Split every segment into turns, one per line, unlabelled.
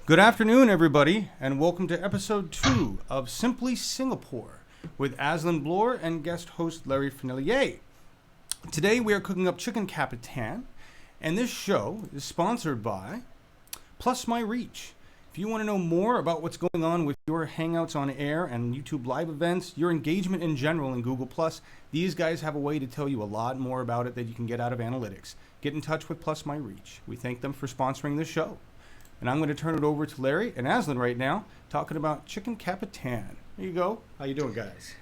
Good afternoon, everybody, and welcome to episode 2 of Simply Singapore with Azlin Bloor and guest host Larry Fournillier. Today we are cooking up Chicken Kapitan, and this show is sponsored by Plus My Reach. If you want to know more about what's going on with your Hangouts on air and YouTube live events, your engagement in general in Google+, these guys have a way to tell you a lot more about it that you can get out of analytics. Get in touch with Plus My Reach. We thank them for sponsoring this show. And I'm going to turn it over to Larry and Azlin right now, talking about Chicken Kapitan. There you go. How you doing, guys?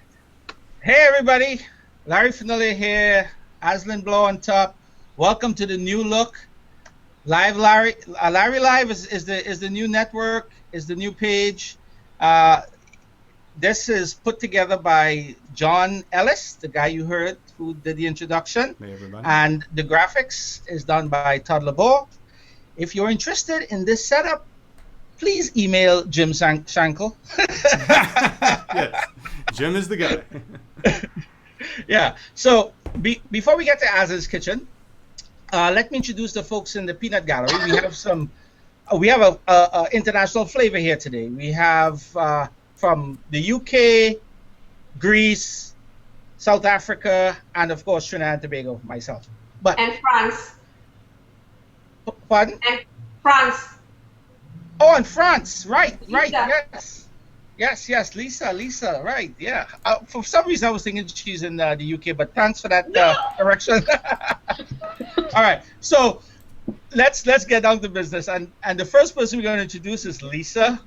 Hey, everybody. Larry Fournillier here. Azlin Bloor on top. Welcome to the new look. Live Larry. Larry Live is the new network, is the new page. This is put together by John Ellis, the guy you heard who did the introduction.
Hey, everybody.
And the graphics is done by Todd LeBeau. If you're interested in this setup, please email Jim Shankle.
Yes, Jim is the guy.
Yeah. So before we get to Az's kitchen, let me introduce the folks in the peanut gallery. We have a international flavor here today. We have from the UK, Greece, South Africa, and of course Trinidad and Tobago, myself.
And France.
Pardon?
And France.
Oh, and France, right,
Lisa.
yes, Lisa, right, yeah. For some reason, I was thinking she's in the UK, but thanks for that correction. All right, so let's get down to business, and the first person we're going to introduce is Lisa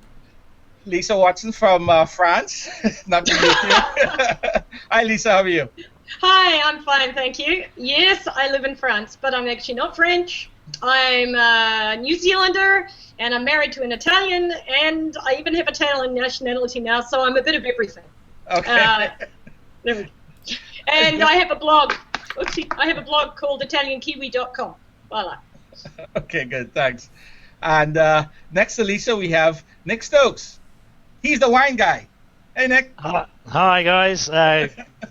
Watson from France, not the UK. Hi, Lisa, how are you?
Hi, I'm fine, thank you. Yes, I live in France, but I'm actually not French. I'm a New Zealander, and I'm married to an Italian, and I even have Italian nationality now, so I'm a bit of everything.
Okay.
There we go. And I have a blog. I have a blog called ItalianKiwi.com. Voila.
Okay, good, thanks. And next to Lisa, we have Nick Stokes. He's the wine guy. Hey, Nick.
Hi, guys.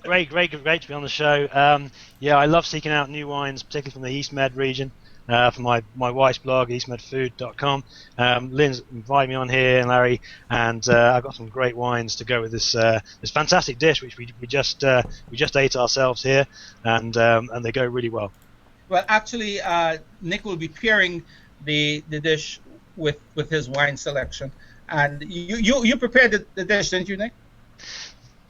Great to be on the show. I love seeking out new wines, particularly from the East Med region. For my wife's blog, eastmedfood.com. Lynn's invited me on here, and Larry, and I've got some great wines to go with this fantastic dish, which we just ate ourselves here, and they go really well.
Well, actually, Nick will be pairing the dish with his wine selection, and you prepared the dish, didn't you, Nick?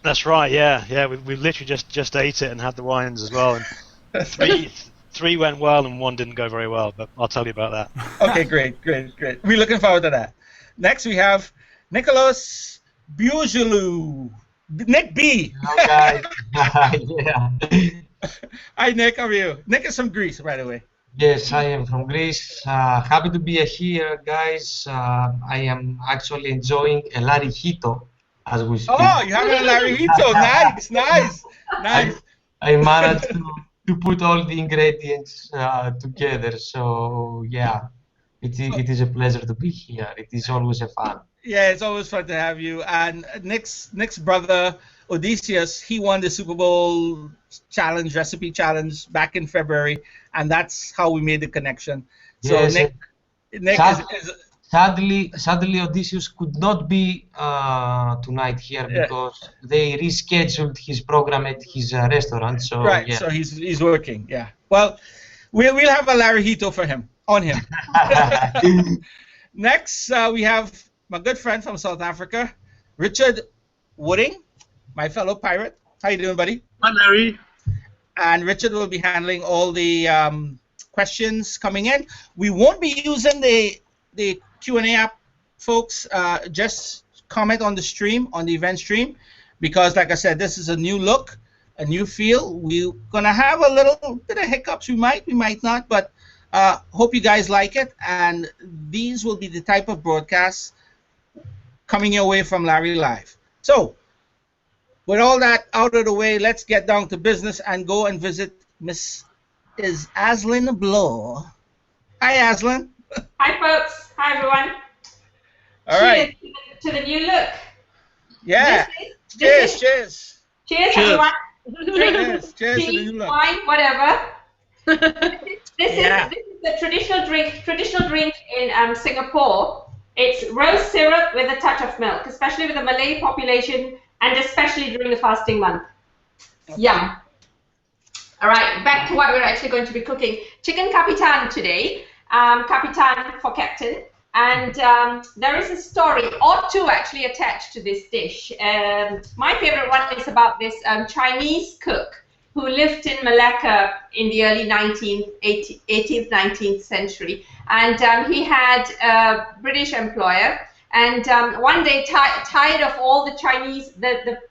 That's right. Yeah. We literally just ate it and had the wines as well, and three went well and one didn't go very well, but I'll tell you about that.
Okay, great. We're looking forward to that. Next, we have Nicholas Bujulu. Nick B.
Hi, guys. Yeah.
Hi, Nick. How are you? Nick is from Greece, by the way.
Yes, I am from Greece. Happy to be here, guys. I am actually enjoying a larihito as we speak.
Oh, you have a larihito. Nice.
I managed to put all the ingredients together, so yeah, it is a pleasure to be here. It is always a fun.
Yeah, it's always fun to have you. And Nick's brother Odysseus, he won the Super Bowl recipe challenge back in February, and that's how we made the connection. So
yes,
Nick is
sadly Odysseus could not be tonight here because they rescheduled his program at his restaurant. So
right,
yeah.
So he's working. Yeah. Well, we'll have a larihito for him on him. Next, we have my good friend from South Africa, Richard Wooding, my fellow pirate. How you doing, buddy?
Hi, Larry.
And Richard will be handling all the questions coming in. We won't be using the Q&A app, folks. Just comment on the stream, on the event stream, because like I said, this is a new look, a new feel. We're gonna have a little bit of hiccups. We might not, but hope you guys like it. And these will be the type of broadcasts coming your way from Larry Live. So with all that out of the way, let's get down to business and go and visit Miss Azlin Bloor. Hi, Azlin.
Hi, folks. Hi, everyone.
All right.
To the new look.
Yeah. Cheers.
Cheers, everyone.
Cheers to the
Tea,
new look.
wine, whatever. This is the traditional drink in Singapore. It's rose syrup with a touch of milk, especially with the Malay population and especially during the fasting month.
Okay.
Yum. All right, back to what we're actually going to be cooking. Chicken Kapitan today. Capitan for Captain. And there is a story, or two actually, attached to this dish. My favorite one is about this Chinese cook who lived in Malacca in the early 18th, 19th century. And he had a British employer. And one day, tired of all the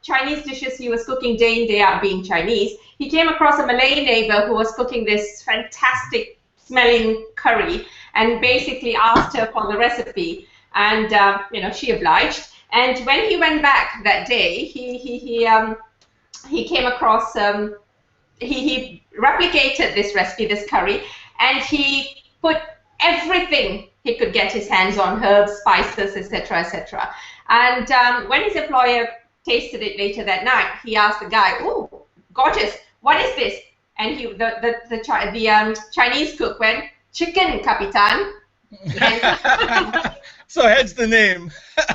Chinese dishes he was cooking day in, day out being Chinese, he came across a Malay neighbor who was cooking this fantastic smelling curry and basically asked her for the recipe. And, she obliged. And when he went back that day, he came across... He replicated this recipe, this curry, and he put everything he could get his hands on, herbs, spices, etc., etc. And when his employer tasted it later that night, he asked the guy, "Oh, gorgeous! What is this?" And the Chinese cook went, "Chicken Kapitan."
So hence the name.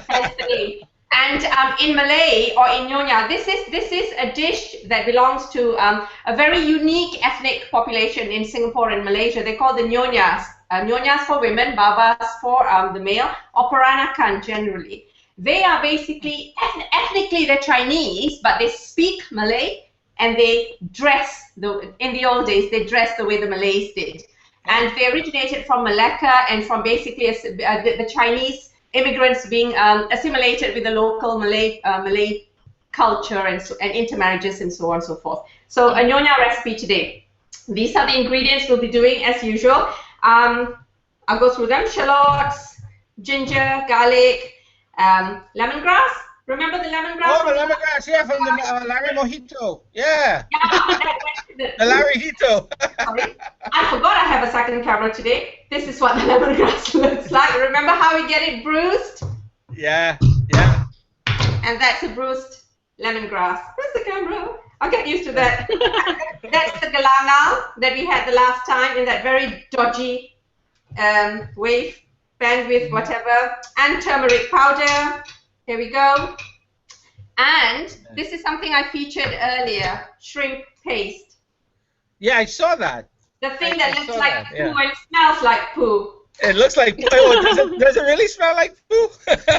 Hence the name. And in Malay or in Nyonya, this is a dish that belongs to a very unique ethnic population in Singapore and Malaysia. They call the Nyonyas. Nyonyas for women, Babas for the male, or Peranakans generally. They are basically, ethnically they're Chinese, but they speak Malay and they dress, in the old days, they dressed the way the Malays did. And they originated from Malacca and from basically the Chinese immigrants being assimilated with the local Malay culture and intermarriages and so on and so forth. So a Nyonya recipe today. These are the ingredients we'll be doing as usual. I'll go through them. Shallots, ginger, garlic, lemongrass. Remember the lemongrass?
Oh, the lemongrass, yeah, from the Larry Mojito. Yeah. The Larry Hito.
Sorry. I forgot I have a second camera today. This is what the lemongrass looks like. Remember how we get it bruised?
Yeah.
And that's a bruised lemongrass. Where's the camera? I'll get used to that. That's the galangal that we had the last time in that very dodgy wave, bandwidth, whatever. And turmeric powder. Here we go. And this is something I featured earlier, shrimp paste.
Yeah, I saw that.
The thing that looks like poo and smells like poo.
It looks like poo. Does it really smell like poo?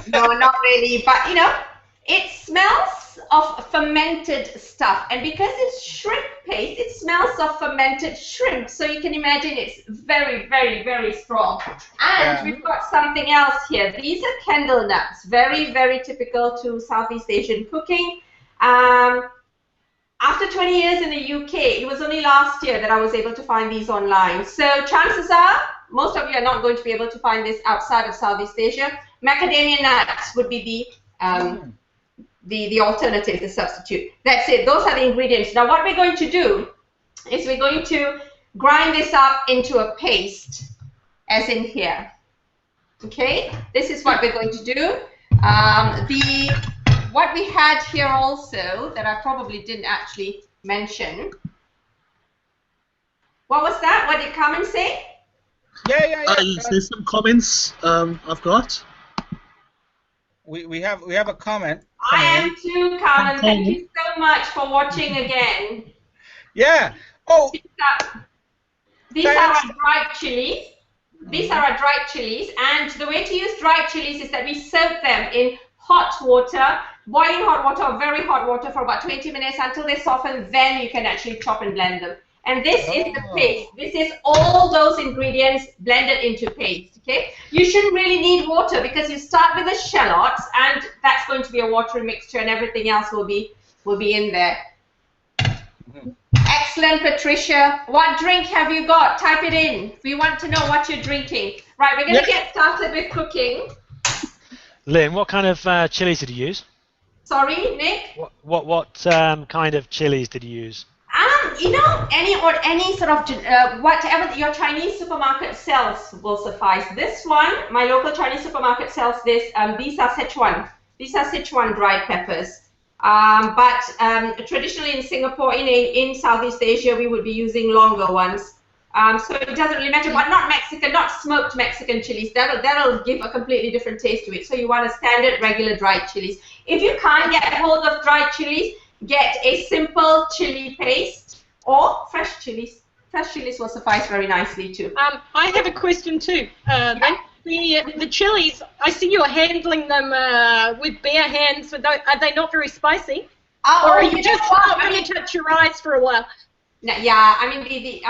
No, not really. But, it smells of fermented stuff. And because it's shrimp paste, it smells of fermented shrimp. So you can imagine it's very, very, very strong. And we've got something else here. These are candle nuts. Very, very typical to Southeast Asian cooking. After 20 years in the UK, it was only last year that I was able to find these online. So chances are, most of you are not going to be able to find this outside of Southeast Asia. Macadamia nuts would be the alternative, the substitute. That's it. Those are the ingredients. Now what we're going to do is we're going to grind this up into a paste, as in here. Okay? This is what we're going to do. What we had here also, that I probably didn't actually mention. What was that? What did Carmen say?
Yeah.
There's some comments I've got.
We have a comment.
I am too, Carmen. Thank you so much for watching again.
Yeah. Oh.
These are our dried chilies. These are our dried chilies, and the way to use dried chilies is that we soak them in hot water, boiling hot water or very hot water for about 20 minutes until they soften. Then you can actually chop and blend them. And this is the paste. This is all those ingredients blended into paste. Okay. You shouldn't really need water because you start with the shallots, and that's going to be a watery mixture, and everything else will be in there. Excellent, Patricia. What drink have you got? Type it in. We want to know what you're drinking. Right, we're going to get started with cooking.
Lynn, what kind of chilies did you use?
Sorry, Nick?
What kind of chilies did you use?
Any sort of whatever your Chinese supermarket sells will suffice. This one, my local Chinese supermarket sells this. These are Sichuan. These are Sichuan dried peppers. But traditionally in Singapore, in Southeast Asia, we would be using longer ones. So it doesn't really matter, but not Mexican, not smoked Mexican chilies. That'll give a completely different taste to it. So you want a standard, regular dried chilies. If you can't get hold of dried chilies, get a simple chili paste or fresh chilies. Fresh chilies will suffice very nicely too.
I have a question too. Then the chilies, I see you're handling them with bare hands. Are they not very spicy? Or are you just not going to touch your eyes for a while?
Yeah, I mean the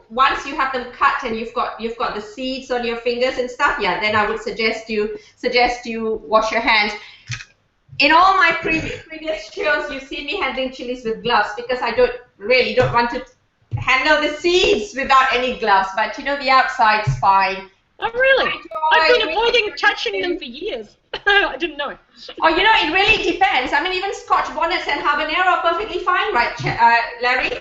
once you have them cut and you've got the seeds on your fingers and stuff, yeah, then I would suggest you wash your hands. In all my previous shows, you've seen me handling chilies with gloves because I don't want to handle the seeds without any gloves. But you know, the outside's fine.
Oh, really? I've been avoiding touching them for years. I didn't know.
Oh, you know, it really depends. I mean, even Scotch bonnets and habanero are perfectly fine, right, Larry?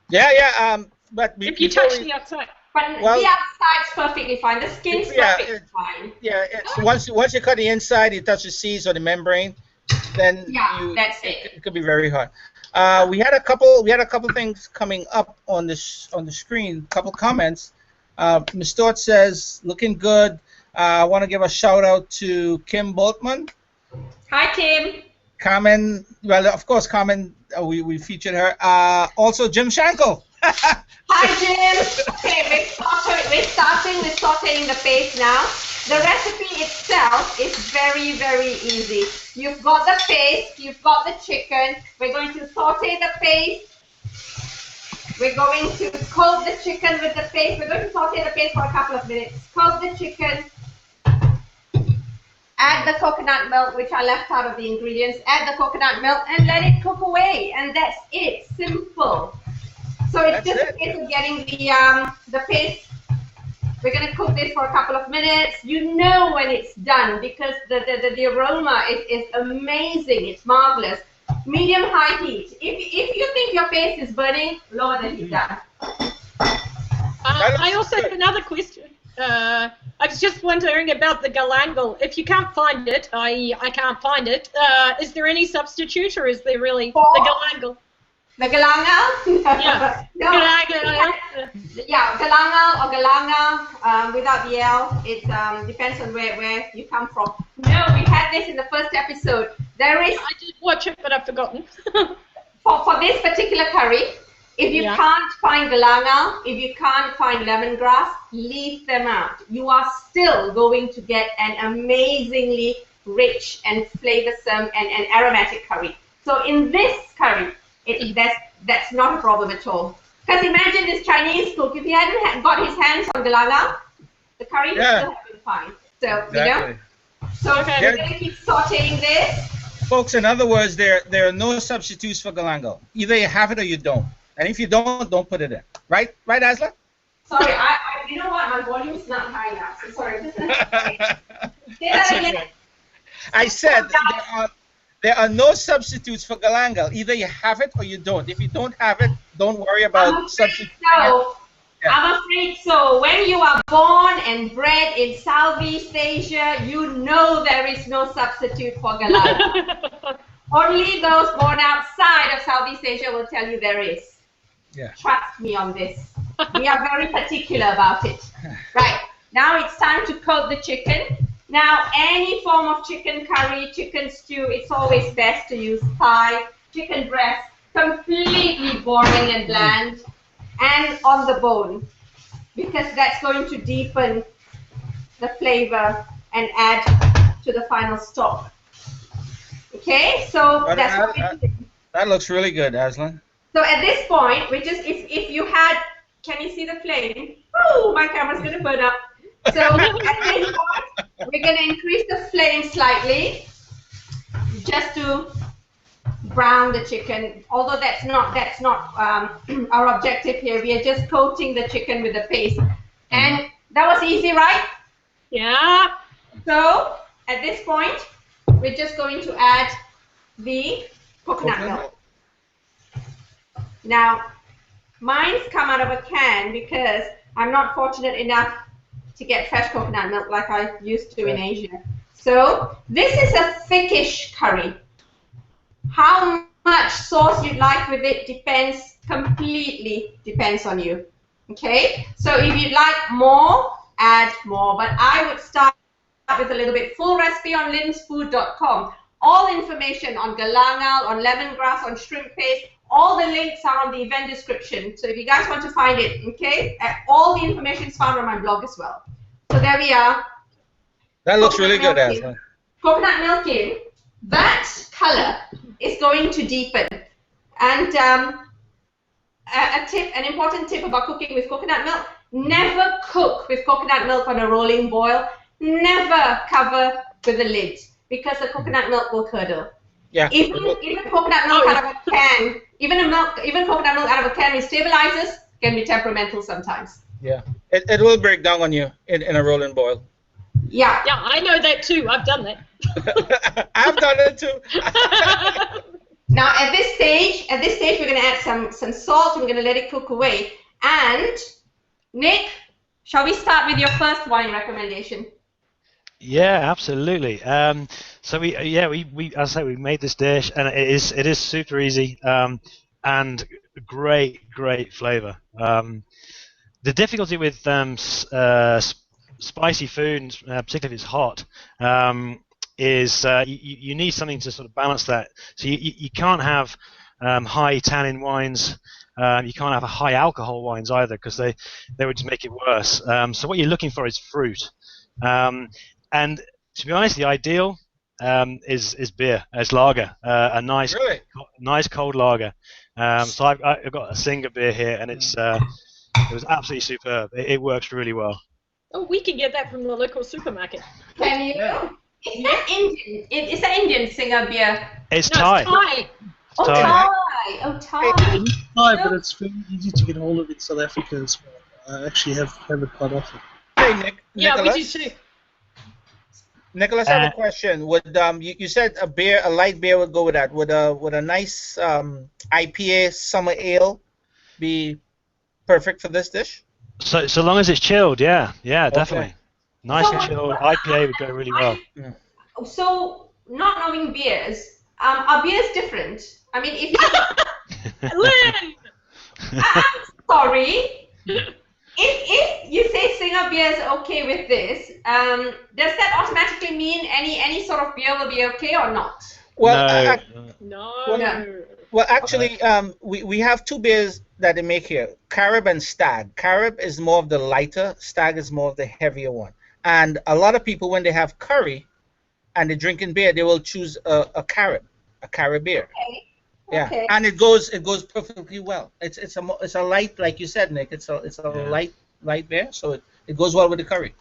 Yeah. But
if you touch the outside.
But the outside's perfectly fine. The skin's perfectly fine.
Yeah, it's once you cut the inside, you touch the seeds or the membrane, then
that's it.
It could be very hard. We had a couple things coming up on the screen. A couple comments. Ms. Stort says, looking good. I want to give a shout out to Kim Boltman.
Hi, Kim.
Carmen, well, of course, Carmen, we featured her. Also, Jim Shankle.
Hi, Jim. Okay, we're starting with sauteing the paste now. The recipe itself is very, very easy. You've got the paste, you've got the chicken. We're going to saute the paste. We're going to coat the chicken with the paste. We're going to saute the paste for a couple of minutes. Coat the chicken. Add the coconut milk, which I left out of the ingredients. Add the coconut milk and let it cook away. And that's it. Simple. So it's just a case of getting the paste. We're going to cook this for a couple of minutes. You know when it's done because the aroma is amazing. It's marvelous. Medium-high heat. If you think your paste is burning, lower the heat down.
I also have another question. I was just wondering about the galangal. If you can't find it, I can't find it. Is there any substitute, or is there really the galangal?
The galangal?
Yeah.
No. Yeah, galangal or galanga without the L. It depends on where you come from. No, we had this in the first episode. There is.
I did watch it, but I've forgotten.
for this particular curry, if you can't find galangal, if you can't find lemongrass, leave them out. You are still going to get an amazingly rich and flavorsome and aromatic curry. So in this curry, that's not a problem at all. Because imagine this Chinese cook, if he hadn't got his hands on galangal, the curry would still have been fine. So, you know? So we're going to keep sauteing this.
Folks, in other words, there are no substitutes for galangal. Either you have it or you don't. And if you don't put it in. Right, Azlin?
Sorry, you know what? My volume is not high enough. So sorry. Say that again.
I said there are no substitutes for galangal. Either you have it or you don't. If you don't have it, don't worry about substitutes.
I'm afraid so. When you are born and bred in Southeast Asia, you know there is no substitute for galangal. Only those born outside of Southeast Asia will tell you there is.
Yeah.
Trust me on this. We are very particular about it. Right. Now it's time to coat the chicken. Now, any form of chicken curry, chicken stew, it's always best to use thigh, chicken breast, completely boring and bland, and on the bone, because that's going to deepen the flavor and add to the final stock. Okay, so that's what we do.
That looks really good, Azlin.
So at this point, we just, if you had, can you see the flame? Oh, my camera's going to burn up. So at this point, we're going to increase the flame slightly, just to brown the chicken. Although that's not our objective here. We are just coating the chicken with the paste, and that was easy, right?
Yeah.
So at this point, we're just going to add the coconut milk. Now, mine's come out of a can because I'm not fortunate enough to get fresh coconut milk like I used to in Asia. So this is a thickish curry. How much sauce you'd like with it completely depends on you. Okay, so if you'd like more, add more. But I would start with a little bit. Full recipe on linsfood.com. All information on galangal, on lemongrass, on shrimp paste, all the links are on the event description. So if you guys want to find it, okay, all the information is found on my blog as well. So there we are.
That looks really good, Azlin.
Coconut milk in. That color is going to deepen. And an important tip about cooking with coconut milk: never cook with coconut milk on a rolling boil. Never cover with a lid, because the coconut milk will curdle.
Yeah.
Even coconut milk out of a can, even coconut milk out of a can with stabilizers can be temperamental sometimes.
Yeah. It will break down on you in a rolling boil.
Yeah.
Yeah, I know that too. I've done that.
I've done it too.
Now at this stage we're going to add some salt. We're going to let it cook away. And Nick, shall we start with your first wine recommendation?
Yeah, absolutely. So we as I say, we made this dish, and it is super easy, and great flavor. The difficulty with spicy food, particularly if it's hot, is you need something to sort of balance that. So you can't have high tannin wines. You can't have high alcohol wines either, because they would just make it worse. So what you're looking for is fruit. And to be honest, the ideal is beer, as lager, a nice cold lager. So I've got a Singer beer here, and it was absolutely superb. It works really well.
Oh, we can get that from the local supermarket.
Can you?
Yeah.
Is that Indian Singer beer?
It's
No,
Thai.
it's Thai.
Oh,
Thai.
Thai. Oh, Thai.
It's Thai, but it's very easy to get hold of in South Africa as well. I actually have it quite often.
Hey,
Yeah, we do
Nicholas.
too.
Nicholas, I have a question. Would you said a light beer would go with that? Would a nice IPA summer ale be perfect for this dish?
So long as it's chilled, yeah, definitely.
Okay.
Nice
So
and chilled. IPA would go really well.
So, not knowing beers, are beers different? I mean, if you...
Lynn!
I'm sorry. If you say Singer beer is okay with this, does that automatically mean any sort of beer will be okay or not?
Well,
No.
No.
well, actually, we have two beers that they make here: Carib and Stag. Carib is more of the lighter, Stag is more of the heavier one. And a lot of people, when they have curry and they're drinking beer, they will choose a Carib beer.
Okay.
Yeah,
Okay.
and it goes perfectly well. It's a light, like you said, Nick. It's a light beer, so it goes well with the curry.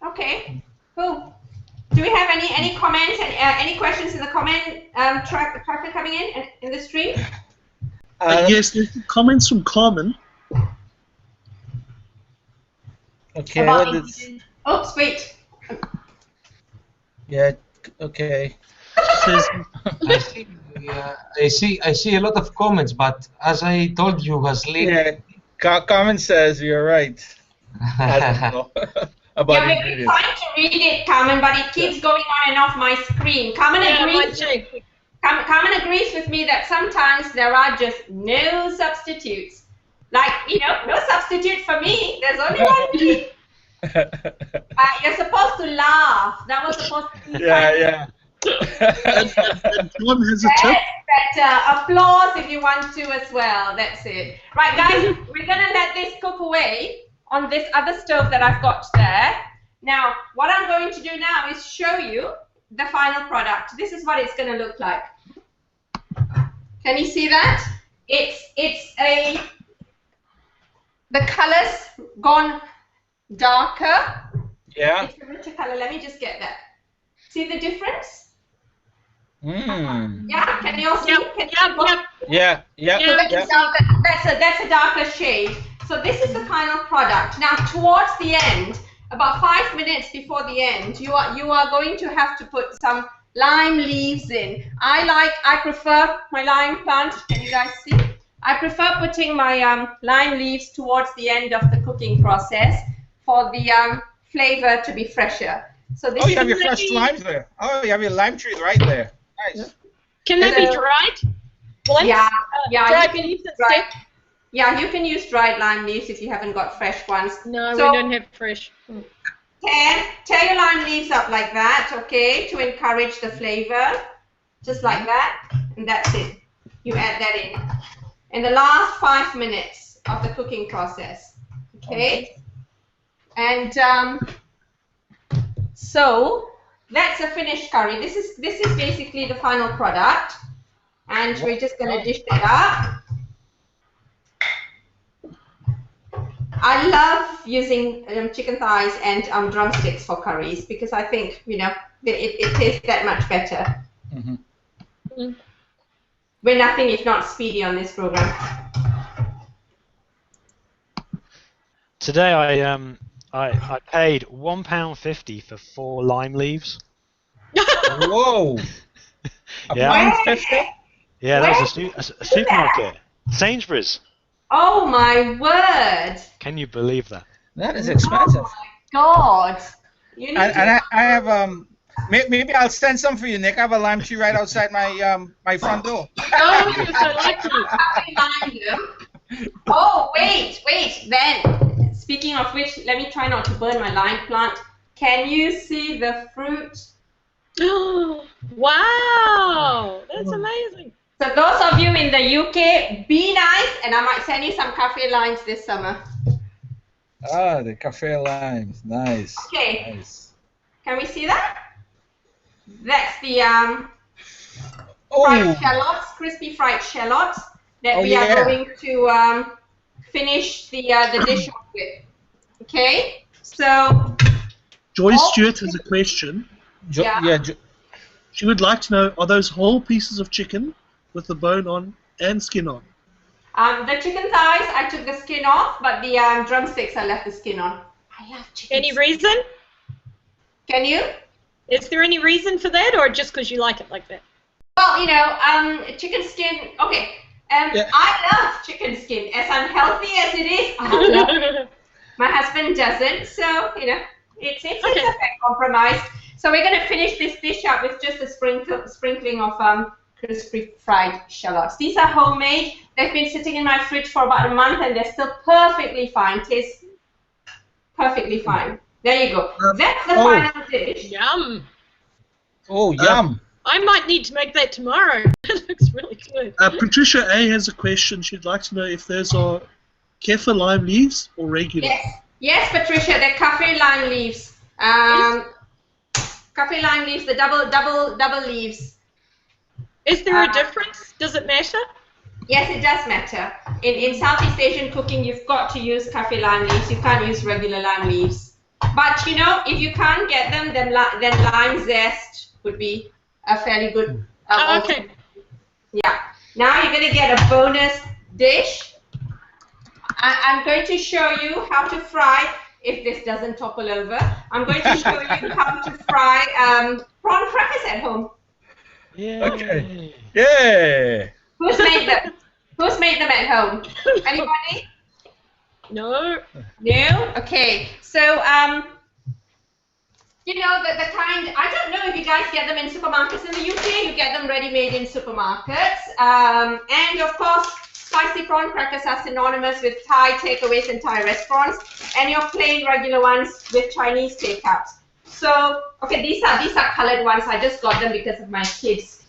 Okay. Cool. Do we have any comments and any questions in the comment tracker coming in the stream?
Yes, there's comments from Carmen.
Okay.
About
what is-
Indian- Oops, wait.
yeah. Okay.
Says,
I see a lot of comments, but as I told you, Azlin.
Yeah. Carmen says you're right. I don't know about
Yeah, we're
ingredients.
trying to read it, Carmen, but it keeps going on and off my screen. Carmen agrees. Carmen agrees with me that sometimes there are just no substitutes. Like, no substitute for me. There's only one me. You're supposed to laugh. That was supposed to be
Yeah.
and John has a tip.
better. Applause if you want to as well. That's it. Right, guys, we're going to let this cook away on this other stove that I've got there. Now, what I'm going to do now is show you the final product. This is what it's going to look like. Can you see that? The color's gone darker.
Yeah.
It's a richer color. Let me just get that. See the difference?
Mm.
Yeah, can you all see?
Yeah.
That's a darker shade. So this is the final product. Now towards the end, about 5 minutes before the end, you are going to have to put some lime leaves in. I prefer my lime plant. Can you guys see? I prefer putting my lime leaves towards the end of the cooking process for the flavor to be fresher. So this
You have your fresh limes there. Oh, you have your lime trees right there. Nice.
Can they be dried?
Yeah,
Dried
you can
leaves that
dry-
stick?
Yeah, you can use dried lime leaves if you haven't got fresh ones.
No,
So
we don't have fresh.
tear your lime leaves up like that, okay, to encourage the flavor. Just like that, and that's it. You add that in the last 5 minutes of the cooking process, okay? And so that's a finished curry. This is basically the final product, and we're just going to dish that up. I love using chicken thighs and drumsticks for curries because I think it tastes that much better. We're nothing if not speedy on this program.
Today I paid £1.50 for 4 lime leaves.
Whoa!
Yeah.
£1.50?
Yeah, that was a supermarket. Sainsbury's.
Oh my word!
Can you believe that?
That is expensive.
Oh my God! You need
I have maybe I'll send some for you, Nick. I have a lime tree right outside my my front door.
Oh, you're so lucky.
Oh, wait. Then, speaking of which, let me try not to burn my lime plant. Can you see the fruit?
Wow, that's amazing.
So those of you in the UK, be nice, and I might send you some cafe limes this summer.
Ah, the cafe limes. Nice.
Okay.
Nice.
Can we see that? That's the fried shallots, crispy fried shallots that we are going to finish the dish off with. Okay, so
Joy Stewart has a question. She would like to know, are those whole pieces of chicken with the bone on and skin on?
The chicken thighs, I took the skin off, but the drumsticks, I left the skin on. I love chicken.
Any reason?
Can you?
Is there any reason for that, or just because you like it like that?
Well, chicken skin. Okay. I love chicken skin. As unhealthy as it is, I love it. My husband doesn't, so it's a fair compromise. So we're going to finish this dish up with just a sprinkling of crispy fried shallots. These are homemade. They've been sitting in my fridge for about a month, and they're still perfectly fine. Tastes perfectly fine. There you go. That's the final dish.
Yum.
Oh, yum.
I might need to make that tomorrow. It looks really good.
Patricia A has a question. She'd like to know if those are kefir lime leaves or regular.
Yes, Patricia, they're cafe lime leaves. Cafe lime leaves, the double leaves.
Is there a difference? Does it matter?
Yes, it does matter. In Southeast Asian cooking, you've got to use cafe lime leaves. You can't use regular lime leaves. But if you can't get them, then lime zest would be a fairly good.
Okay.
Yeah. Now you're going to get a bonus dish. I'm going to show you how to fry. If this doesn't topple over, I'm going to show you how to fry prawn crackers at home.
Yeah.
Okay. Yeah.
Who's made them? Who's made them at home? Anybody?
No.
No? Okay. So, the kind, I don't know if you guys get them in supermarkets in the UK. You get them ready-made in supermarkets. And, of course, spicy prawn crackers are synonymous with Thai takeaways and Thai restaurants. And your plain regular ones with Chinese takeouts. So, okay, these are colored ones. I just got them because of my kids.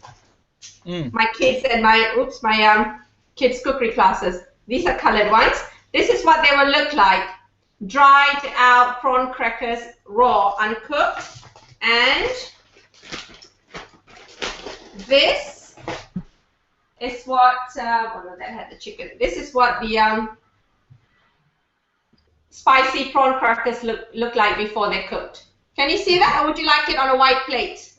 My kids and my kids' cookery classes. These are colored ones. This is what they will look like. Dried out prawn crackers, raw, uncooked. And this is what, that had the chicken. This is what the spicy prawn crackers look like before they're cooked. Can you see that, or would you like it on a white plate?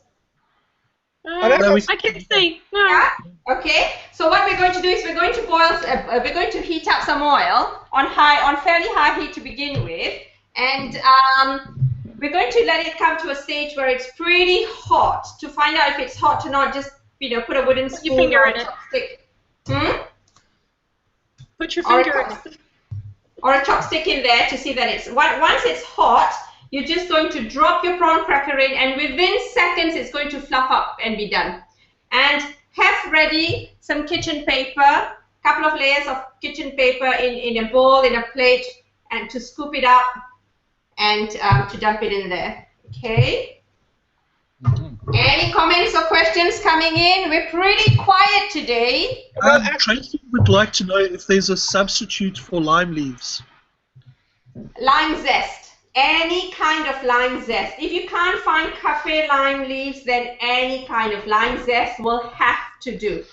I can see. No.
Yeah? Okay. So what we're going to do is we're going to heat up some oil on fairly high heat to begin with, and we're going to let it come to a stage where it's pretty hot. To find out if it's hot or not, just put a wooden spoon or a chopstick.
Put your finger in it.
Or a chopstick in there to see that it's once it's hot. You're just going to drop your prawn cracker in, and within seconds it's going to fluff up and be done. And have ready some kitchen paper, couple of layers of kitchen paper in a bowl, in a plate, and to scoop it up and to dump it in there. Okay. Any comments or questions coming in? We're pretty quiet today.
Tracy would like to know if there's a substitute for lime leaves.
Lime zest. Any kind of lime zest. If you can't find cafe lime leaves, then any kind of lime zest will have to do.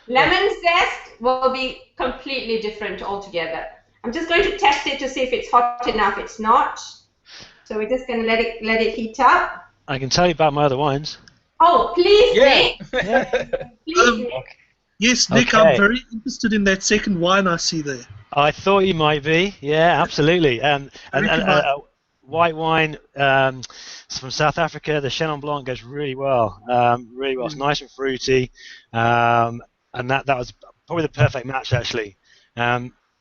Lemon zest will be completely different altogether. I'm just going to test it to see if it's hot enough. It's not. So we're just going to let it heat up.
I can tell you about my other wines.
Oh, please, Nick. Please, Nick.
Yes, Nick,
Okay.
I'm very interested in that second wine I see there.
I thought you might be. Yeah, absolutely. And white wine it's from South Africa. The Chenin Blanc goes really well. Really well. It's nice and fruity. And that was probably the perfect match, actually.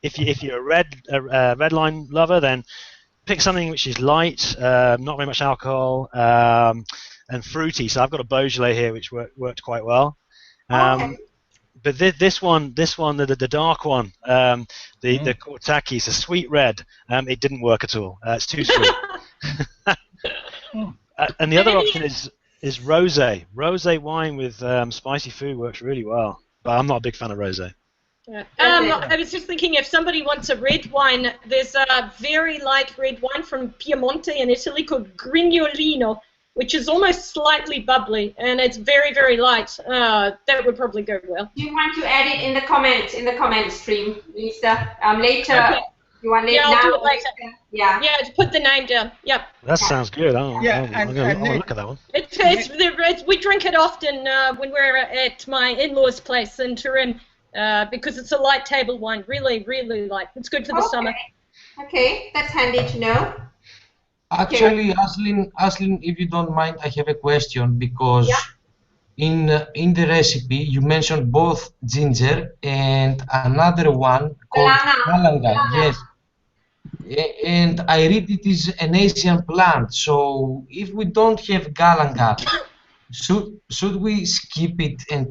If you're a red wine lover, then pick something which is light, not very much alcohol, and fruity. So I've got a Beaujolais here, which worked quite well. But this one, the dark one, the Kortaki, it's a sweet red. It didn't work at all. It's too sweet. And the other option is rosé. Rosé wine with spicy food works really well. But I'm not a big fan of rosé.
Yeah. I was just thinking, if somebody wants a red wine, there's a very light red wine from Piemonte in Italy called Grignolino, which is almost slightly bubbly, and it's very, very light. That would probably go well.
Do you want to add it in the comment stream, Lisa? Later. Okay. You want it
now?
I'll
do it later.
Yeah.
Yeah, to put the name down. Yep.
That sounds good. I'm gonna look at that one.
We drink it often when we're at my in-laws' place in Turin. Because it's a light table wine, really, really light. It's good for the summer.
Okay, that's handy to know.
Actually, Azlin, if you don't mind, I have a question because in the recipe you mentioned both ginger and another one called galangal. Yes, and I read it is an Asian plant. So if we don't have galangal, should we skip it and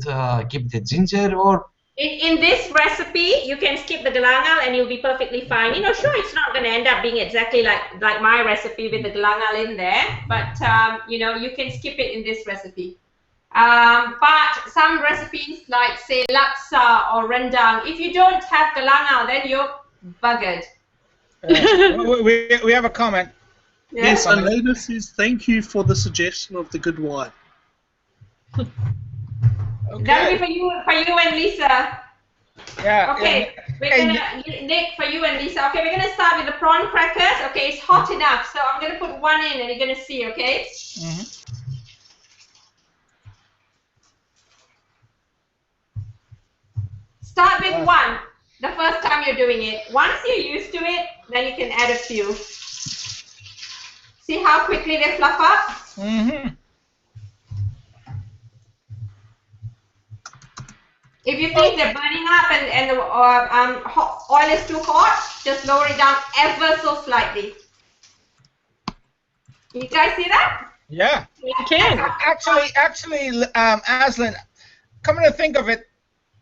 keep the ginger, or?
In this recipe, you can skip the galangal and you'll be perfectly fine. Sure, it's not going to end up being exactly like my recipe with the galangal in there, but you can skip it in this recipe. But some recipes like say laksa or rendang, if you don't have galangal, then you're buggered.
We have a comment.
Yeah.
Yes, Elena says thank you for the suggestion of the good wine.
Okay.
That'll be for you and Lisa.
Yeah.
Okay, we're gonna Nick, for you and Lisa. Okay, we're gonna start with the prawn crackers. Okay, it's hot enough, so I'm gonna put one in, and you're gonna see. Okay. Start with one. The first time you're doing it. Once you're used to it, then you can add a few. See how quickly they fluff up. If you think they're burning up and the oil is too hot, just lower it down ever so slightly. You guys see that?
Yeah.
You can.
Actually, Azlin, coming to think of it,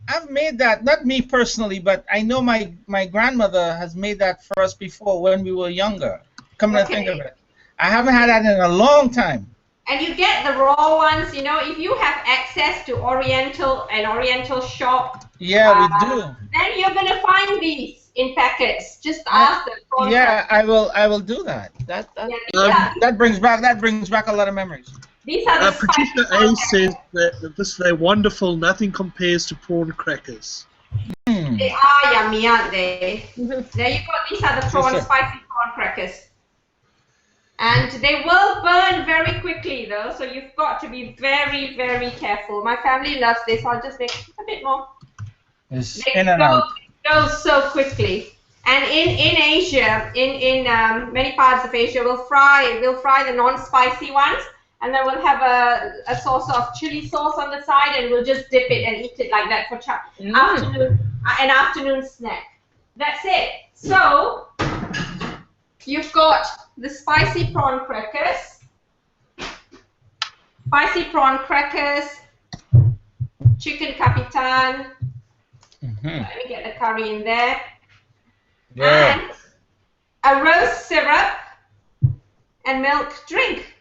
I've made that, not me personally, but I know my grandmother has made that for us before when we were younger. Coming to think of it. I haven't had that in a long time.
And you get the raw ones, if you have access to Oriental shop.
Yeah, we do.
Then you're gonna find these in packets. Just ask them.
Yeah, I will do that. That brings back a lot of memories.
These are the
Patricia A says that they're wonderful. Nothing compares to prawn crackers.
They are yummy, aren't they? There you go. These are the spicy prawn crackers. And they will burn very quickly though, so you've got to be very, very careful. My family loves this. I'll just make a bit more.
It's in and out.
It goes so quickly. And in Asia, in many parts of Asia, we'll fry the non-spicy ones, and then we'll have a sauce of chili sauce on the side, and we'll just dip it and eat it like that for an afternoon snack. That's it. So you've got the spicy prawn crackers. Chicken Kapitan.
Mm-hmm.
Let me get the curry in there.
Yeah.
And a rose syrup and milk drink.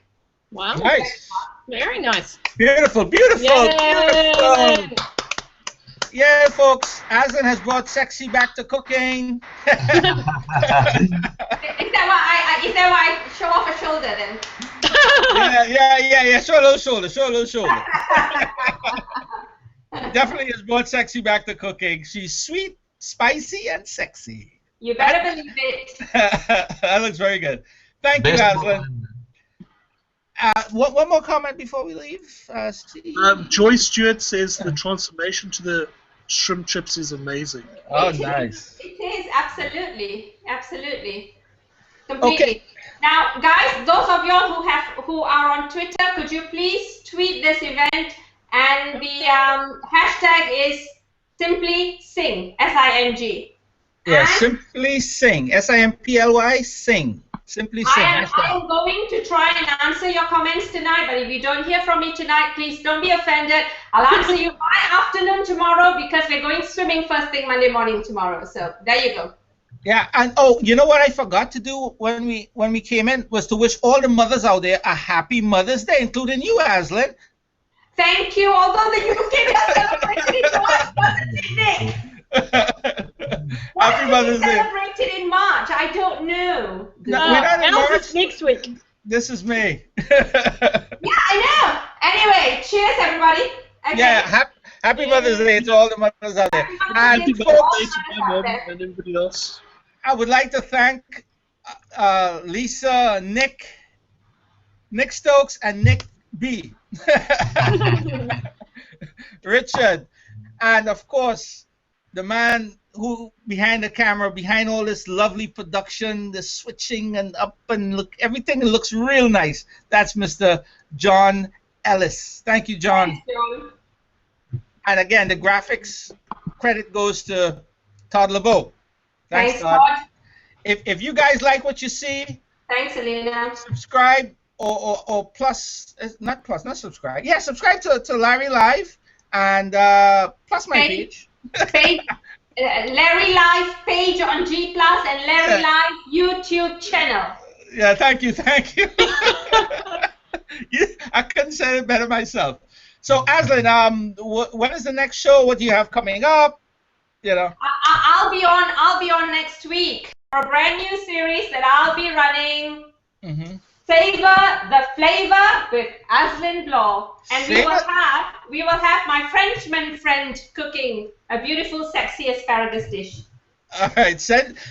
Wow.
Nice.
Very nice.
Beautiful, beautiful,
Yay!
beautiful. Yeah, folks, Azlin has brought sexy back to cooking.
Is that why I show off a shoulder then?
Yeah. Show a little shoulder. Definitely has brought sexy back to cooking. She's sweet, spicy, and sexy.
You better believe it.
That looks very good. Thank you, Azlin. One more comment before we leave. Steve?
Joy Stewart says the transformation to the shrimp chips is amazing.
Oh, nice.
It is, absolutely. Completely.
Okay.
Now, guys, those of y'all who are on Twitter, could you please tweet this event? And the hashtag is Simply Sing, S-I-N-G.
Yeah,
And
Simply Sing, S-I-M-P-L-Y, Sing. Simply Sing.
I am going to try and answer your comments tonight, but if you don't hear from me tonight, please don't be offended. I'll answer you by afternoon tomorrow because we're going swimming first thing Monday morning tomorrow. So there you go.
Yeah, and you know what I forgot to do when we came in was to wish all the mothers out there a happy Mother's Day, including you, Azlin.
Thank you. Although the UK does celebrate it Mother's Day.
Happy Mother's Day.
Celebrated in March. I don't know.
No, we're not in March.
It's next week.
This is May.
Yeah, I know. Anyway, cheers, everybody. Okay.
Yeah, happy Mother's Day to all the mothers out there. And
Happy birthday to my mom and everybody else.
I would like to thank Lisa, Nick Stokes, and Nick B. Richard, and of course the man who behind the camera, behind all this lovely production, the switching and up and look, everything looks real nice. That's Mr. John Ellis. Thank you, John.
Thanks, John.
And again, the graphics credit goes to Todd LeBeau.
Thanks,
Todd.
Todd.
If you guys like what you see,
Thanks, Elena.
subscribe or plus, not subscribe. Yeah, subscribe to Larry Live and plus my page.
Larry Live page on G Plus and Larry Live YouTube channel.
Yeah, thank you. I couldn't say it better myself. So, Azlin, when is the next show? What do you have coming up? You know.
I'll be on next week for a brand new series that I'll be running.
Mm-hmm.
Savor the Flavor with Azlin Bloor, and we will have my Frenchman friend cooking a beautiful, sexy asparagus dish.
All right, savor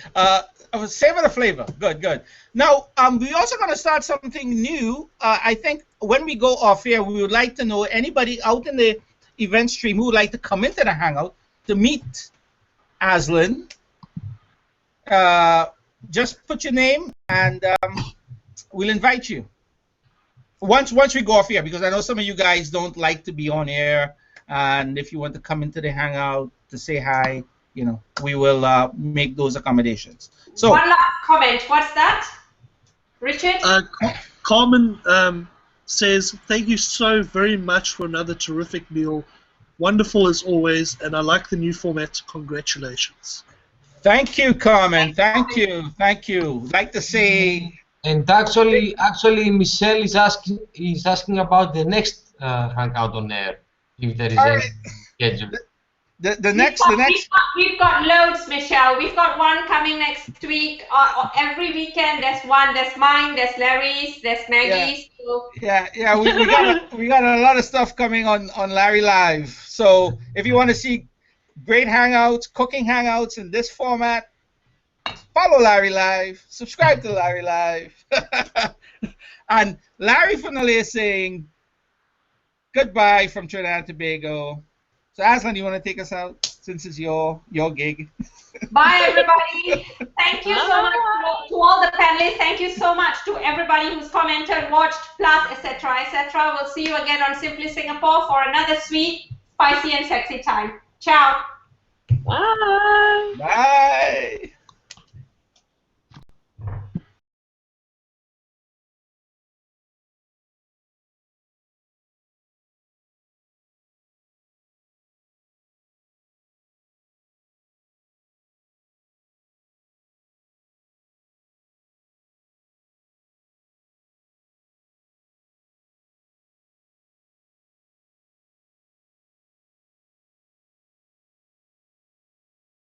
the flavor. Good. Now, we're also going to start something new. I think when we go off air, we would like to know anybody out in the event stream who would like to come into the hangout to meet Azlin. Just put your name and we'll invite you. Once we go off air, because I know some of you guys don't like to be on air, and if you want to come into the hangout to say hi, you know, we will make those accommodations. So
one last comment. What's that, Richard?
Carmen says, thank you so very much for another terrific meal. Wonderful as always, and I like the new format. Congratulations.
Thank you, Carmen. Thank you. Like to say.
And actually, Michelle is asking about the next hangout on air, if there is any schedule.
We've got loads, Michelle. We've got one coming next week. Every weekend, there's one. There's mine. There's Larry's. There's Maggie's.
Yeah. We got a lot of stuff coming on Larry Live. So if you want to see great hangouts, cooking hangouts in this format, follow Larry Live. Subscribe to Larry Live. And Larry Fournillier is saying goodbye from Trinidad and Tobago. So, Azlin, you want to take us out since it's your gig?
Bye, everybody. Thank you so much to all the panelists. Thank you so much to everybody who's commented, watched, plus, etc., etc. We'll see you again on Simply Singapore for another sweet, spicy, and sexy time. Ciao.
Bye.
Bye.